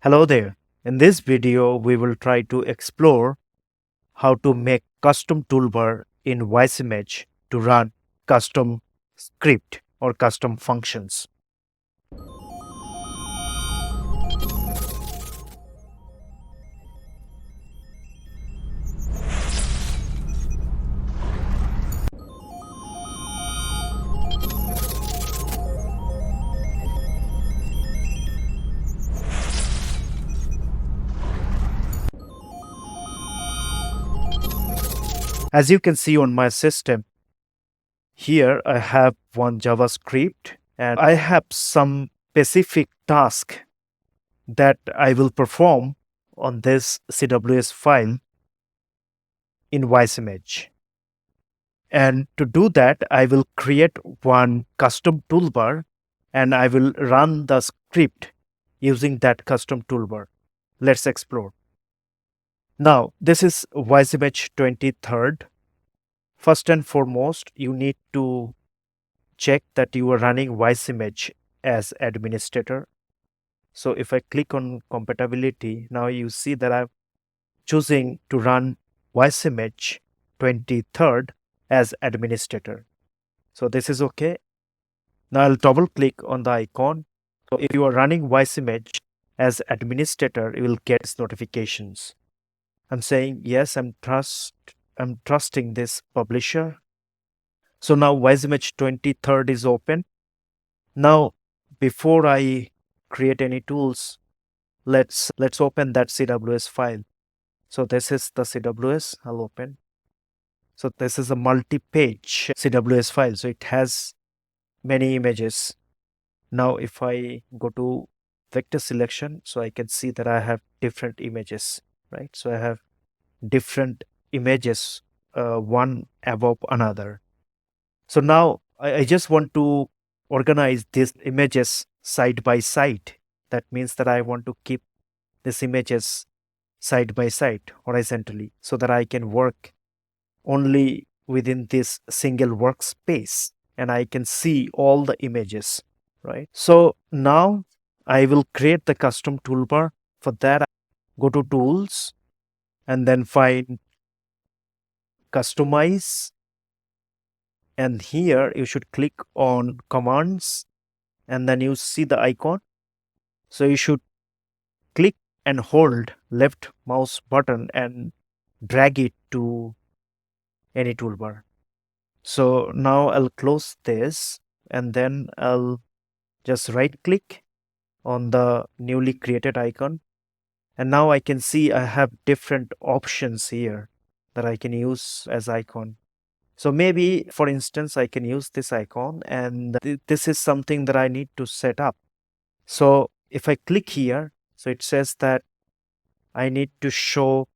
Hello there. In this video, we will try to explore how to make custom toolbar in WiseImage to run custom script or custom functions. As you can see on my system, here I have one JavaScript and I have some specific task that I will perform on this CWS file in WiseImage. And to do that, I will create one custom toolbar and I will run the script using that custom toolbar. Let's explore. Now, this is WiseImage 23rd. First and foremost, you need to check that you are running WiseImage as administrator. So if I click on compatibility, now you see that I'm choosing to run WiseImage 23rd as administrator. So this is okay. Now I'll double click on the icon. So if you are running WiseImage as administrator, you will get notifications. I'm saying yes, I'm trusting this publisher. So now WiseImage 23rd is open. Now before I create any tools, let's open that CWS file. So this is the CWS. I'll open. So this is a multi-page CWS file. So it has many images. Now if I go to vector selection, so I can see that I have different images, right? So I have different images, one above another. So now I just want to organize these images side by side. That means that I want to keep these images side by side horizontally so that I can work only within this single workspace and I can see all the images, right? So now I will create the custom toolbar. For that, go to tools and then find customize. And here you should click on commands and then you see the icon. So you should click and hold left mouse button and drag it to any toolbar. So now I'll close this and then I'll just right click on the newly created icon. And now I can see I have different options here that I can use as icon. So maybe, for instance, I can use this icon and this is something that I need to set up. So if I click here, so it says that I need to show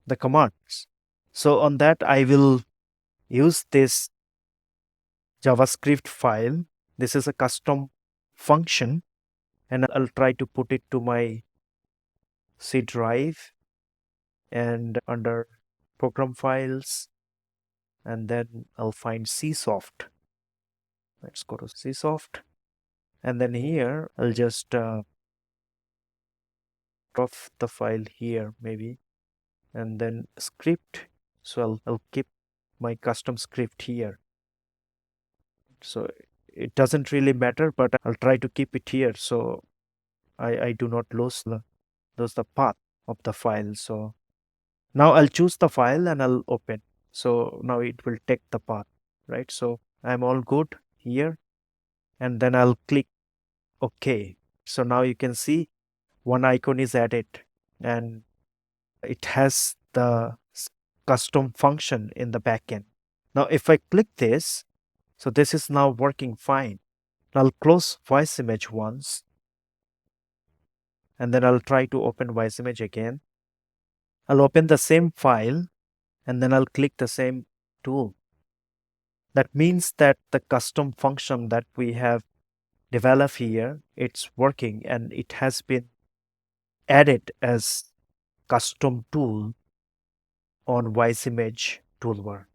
the commands. So on that, I will use this JavaScript file. This is a custom function and I'll try to put it to my C drive and under program files, and then I'll find Csoft. Let's go to Csoft, and then here I'll just drop the file here maybe, and then script. So I'll keep my custom script here. So it doesn't really matter, but I'll try to keep it here so I do not lose the path of the file. So now I'll choose the file and I'll open. So now it will take the path, right? So I'm all good here, and then I'll click OK. So now you can see one icon is added and it has the custom function in the backend. Now if I click this, so this is now working fine. I'll close WiseImage once and then I'll try to open WiseImage again. I'll open the same file and then I'll click the same tool. That means that the custom function that we have developed here, it's working and it has been added as custom tool on WiseImage toolbar.